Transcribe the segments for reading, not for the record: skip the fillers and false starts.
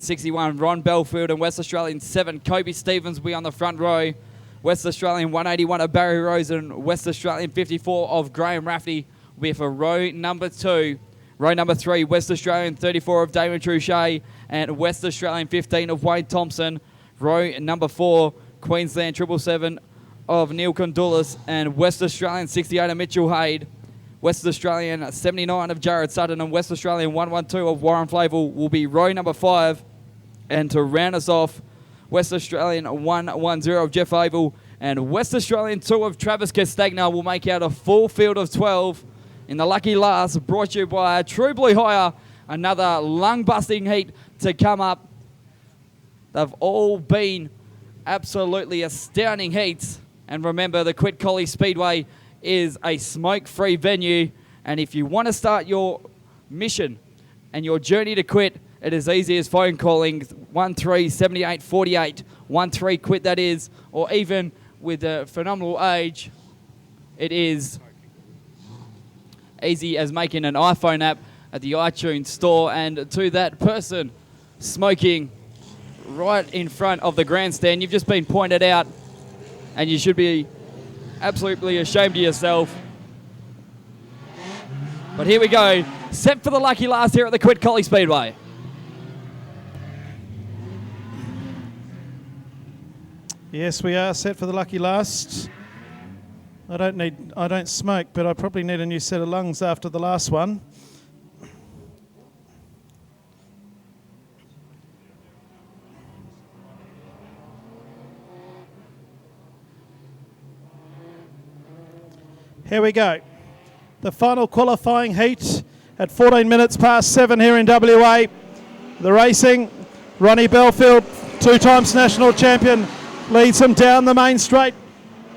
61, Ron Belfield, and West Australian 7, Kobe Stevens will be on the front row. West Australian 181 of Barry Rose and West Australian 54 of Graham Rafferty will be for row number 2. Row number 3, West Australian 34 of Damon Truchet and West Australian 15 of Wayne Thompson. Row number 4, Queensland 777 of Neil Condulis and West Australian 68 of Mitchell Haid. West Australian 79 of Jared Sutton and West Australian 112 of Warren Flavel will be row number 5. And to round us off, West Australian 110 of Jeff Abel and West Australian 2 of Travis Castagna will make out a full field of 12 in the lucky last, brought to you by True Blue Hire. Another lung-busting heat to come up. They've all been absolutely astounding heats. And remember, the Quit Collie Speedway is a smoke-free venue. And if you want to start your mission and your journey to quit, it is easy as phone calling 137848, 13 quit that is, or even with a phenomenal age, it is easy as making an iPhone app at the iTunes store. And to that person smoking right in front of the grandstand, you've just been pointed out and you should be absolutely ashamed of yourself. But here we go, set for the lucky last here at the Quit Collie Speedway. Yes, we are set for the lucky last. I don't smoke, but I probably need a new set of lungs after the last one. Here we go. The final qualifying heat at 14 minutes past 7 here in WA. The racing, Ronnie Belfield, 2 times national champion, leads them down the main straight.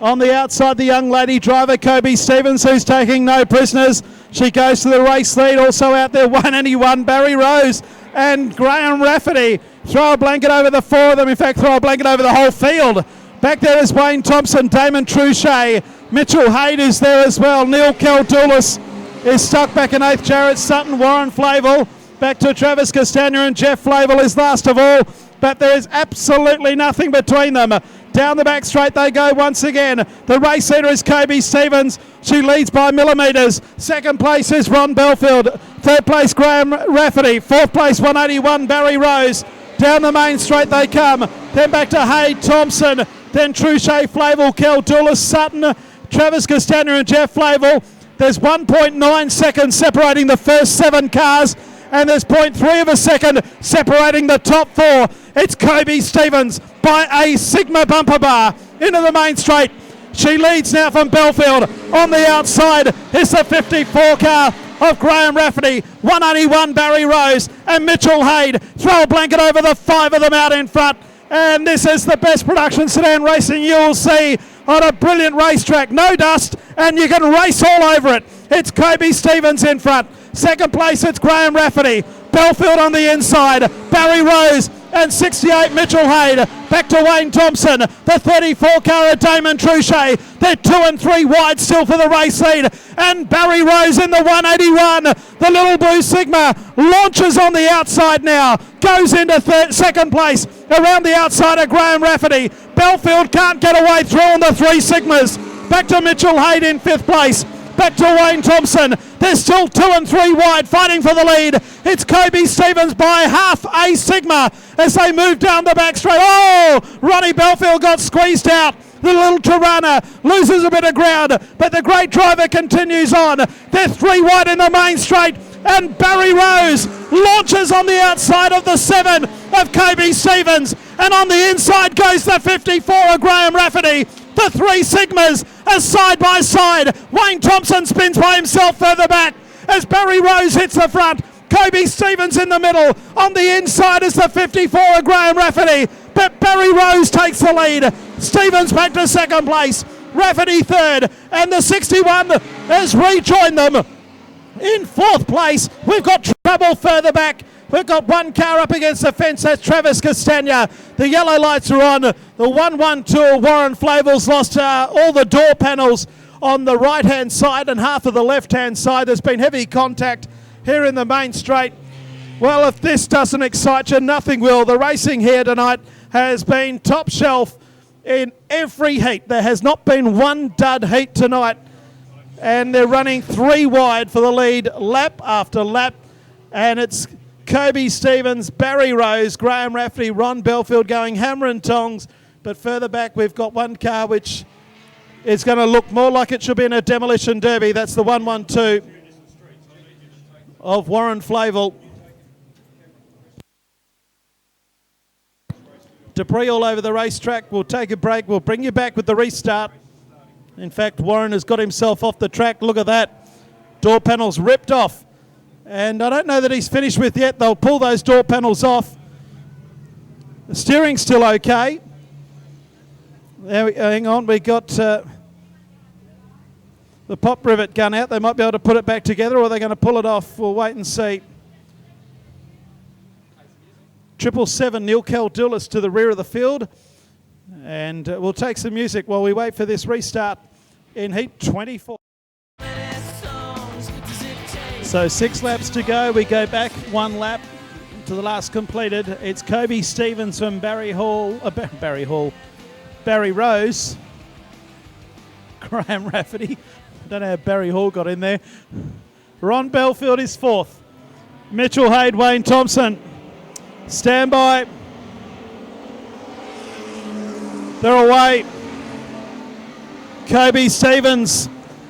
On the outside, the young lady driver, Kobe Stevens, who's taking no prisoners. She goes to the race lead. Also out there, 181, Barry Rose and Graham Rafferty. Throw a blanket over the 4 of them. In fact, throw a blanket over the whole field. Back there is Wayne Thompson, Damon Truchet. Mitchell Haid is there as well. Neil Keldulis is stuck back in 8th. Jared Sutton, Warren Flavel. Back to Travis Castagna and Jeff Flavel is last of all. But there is absolutely nothing between them. Down the back straight they go once again. The race leader is Kobe Stevens. She leads by millimetres. 2nd place is Ron Belfield. 3rd place Graham Rafferty. 4th place 181 Barry Rose. Down the main straight they come. Then back to Haid, Thompson. Then Truchet, Flavel, Keldulis, Sutton, Travis Castagna and Jeff Flavel. There's 1.9 seconds separating the first 7 cars. And there's 0.3 of a second separating the top 4. It's Kobe Stevens by a Sigma bumper bar into the main straight. She leads now from Belfield. On the outside is the 54 car of Graham Rafferty, 181 Barry Rose and Mitchell Haid. Throw a blanket over the 5 of them out in front. And this is the best production sedan racing you'll see on a brilliant racetrack. No dust, and you can race all over it. It's Kobe Stevens in front. 2nd place, it's Graham Rafferty. Belfield on the inside. Barry Rose and 68 Mitchell Haid. Back to Wayne Thompson. The 34 car of Damon Truchet. They're 2 and 3 wide still for the race lead. And Barry Rose in the 181. The little blue Sigma launches on the outside now. Goes into 2nd place. Around the outside of Graham Rafferty. Belfield can't get away through on the 3 Sigmas. Back to Mitchell Haid in 5th place. Back to Wayne Thompson. They're still 2 and 3 wide, fighting for the lead. It's Kobe Stevens by half a Sigma as they move down the back straight. Oh, Ronnie Belfield got squeezed out. The little Tirana loses a bit of ground, but the great driver continues on. They're 3 wide in the main straight, and Barry Rose launches on the outside of the 7 of Kobe Stevens, and on the inside goes the 54 of Graham Rafferty. The 3 Sigmas are side by side. Wayne Thompson spins by himself further back as Barry Rose hits the front. Kobe Stevens in the middle. On the inside is the 54 of Graham Rafferty, but Barry Rose takes the lead. Stevens back to 2nd place. Rafferty 3rd, and the 61 has rejoined them in 4th place. We've got trouble further back. We've got 1 car up against the fence. That's Travis Castagna. The yellow lights are on. The 112 Warren Flavel's lost all the door panels on the right-hand side and half of the left-hand side. There's been heavy contact here in the main straight. Well, if this doesn't excite you, nothing will. The racing here tonight has been top shelf in every heat. There has not been one dud heat tonight. And they're running 3 wide for the lead lap after lap. And it's Kobe Stevens, Barry Rose, Graham Rafferty, Ron Belfield going hammer and tongs. But further back, we've got one car which is going to look more like it should be in a demolition derby. That's the 112 of Warren Flavel. Debris all over the racetrack. We'll take a break. We'll bring you back with the restart. In fact, Warren has got himself off the track. Look at that. Door panels ripped off. And I don't know that he's finished with yet. They'll pull those door panels off. The steering's still okay. Hang on, we got the pop rivet gun out. They might be able to put it back together, or they're going to pull it off. We'll wait and see. 777 Neil Caldulis to the rear of the field. And we'll take some music while we wait for this restart in heat 24. So 6 laps to go. We go back 1 lap to the last completed. It's Kobe Stevens from Barry Rose. Graham Rafferty. I don't know how Barry Hall got in there. Ron Belfield is 4th. Mitchell Hayde, Wayne Thompson. Stand by. They're away. Kobe Stevens,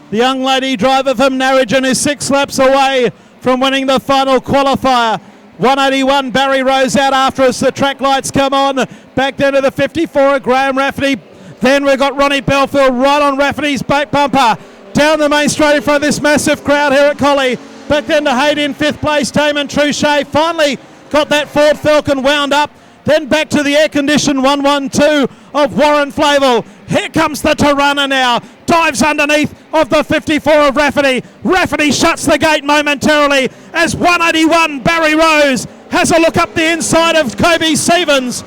the young lady driver from Narrogin, is 6 laps away from winning the final qualifier. 181, Barry Rose out after us. The track lights come on. Back then to the 54 of Graham Rafferty. Then we've got Ronnie Belfield right on Rafferty's back bumper. Down the main straight in front of this massive crowd here at Collie. Back then to Hayden in 5th place. Damon Trouchet finally got that Ford Falcon wound up. Then back to the air-conditioned 112 of Warren Flavel. Here comes the Tirana now. Dives underneath of the 54 of Rafferty. Rafferty shuts the gate momentarily as 181 Barry Rose has a look up the inside of Kobe Stevens.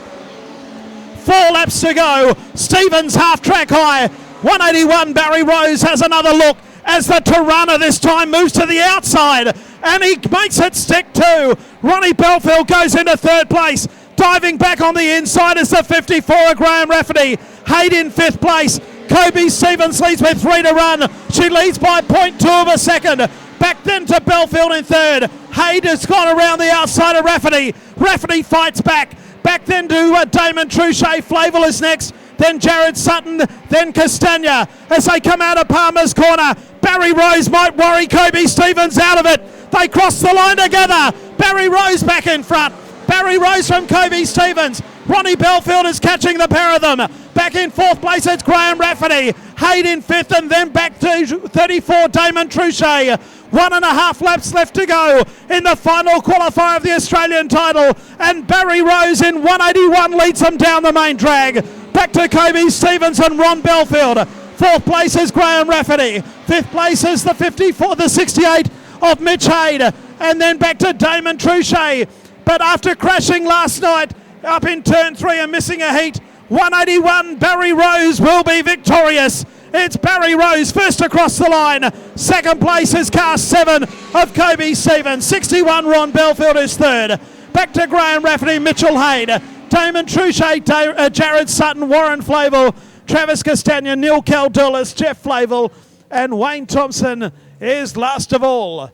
4 laps to go. Stevens half track high. 181 Barry Rose has another look as the Tirana this time moves to the outside. And he makes it stick too. Ronnie Belfield goes into 3rd place. Diving back on the inside is the 54 of Graham Rafferty. Hayde in 5th place. Kobe Stevens leads with 3 to run. She leads by 0.2 of a second. Back then to Belfield in 3rd. Hayde has gone around the outside of Rafferty. Rafferty fights back. Back then to Damon Trouchet. Flavel is next. Then Jared Sutton. Then Castagna. As they come out of Palmer's corner, Barry Rose might worry Kobe Stevens out of it. They cross the line together. Barry Rose back in front. Barry Rose from Kobe Stevens. Ronnie Belfield is catching the pair of them. Back in 4th place, it's Graham Rafferty. Hayde in 5th, and then back to 34, Damon Trouchet. 1.5 laps left to go in the final qualifier of the Australian title. And Barry Rose in 181 leads them down the main drag. Back to Kobe Stevens and Ron Belfield. 4th place is Graham Rafferty. 5th place is the 54, the 68 of Mitch Hayde. And then back to Damon Trouchet. But after crashing last night up in turn 3 and missing a heat, 181 Barry Rose will be victorious. It's Barry Rose first across the line. 2nd place is car 7 of Kobe Stevens. 61 Ron Belfield is 3rd. Back to Graham Rafferty, Mitchell Hayde, Damon Trouchet, Jared Sutton, Warren Flavel, Travis Castagna, Neil Caldulis, Jeff Flavel, and Wayne Thompson is last of all.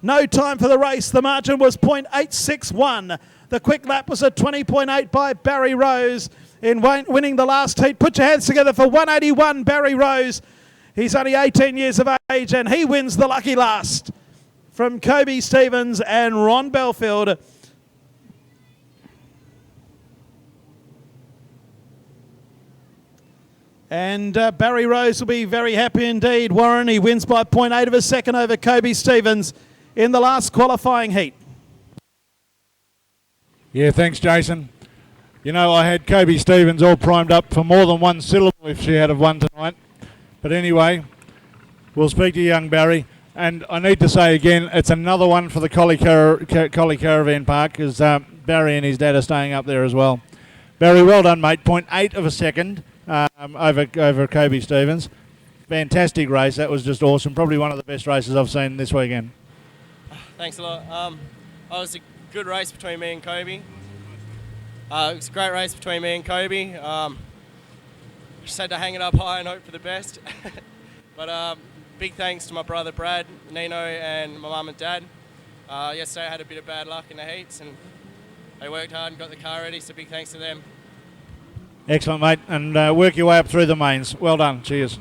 No time for the race. The margin was 0.861. The quick lap was a 20.8 by Barry Rose in winning the last heat. Put your hands together for 181 Barry Rose. He's only 18 years of age and he wins the lucky last from Kobe Stevens and Ron Belfield. And Barry Rose will be very happy indeed. Warren, he wins by 0.8 of a second over Kobe Stevens in the last qualifying heat. Yeah, thanks, Jason. You know, I had Kobe Stevens all primed up for more than 1 syllable if she had have won tonight. But anyway, we'll speak to young Barry. And I need to say again, it's another one for the Collie Caravan Park, because Barry and his dad are staying up there as well. Barry, well done, mate. 0.8 of a second over Kobe Stevens. Fantastic race. That was just awesome. Probably one of the best races I've seen this weekend. Thanks a lot. I was good race between me and Kobe. It was a great race between me and Kobe. Just had to hang it up high and hope for the best. But big thanks to my brother Brad, Nino, and my mum and dad. Yesterday I had a bit of bad luck in the heats, and they worked hard and got the car ready, so big thanks to them. Excellent, mate. And work your way up through the mains. Well done. Cheers.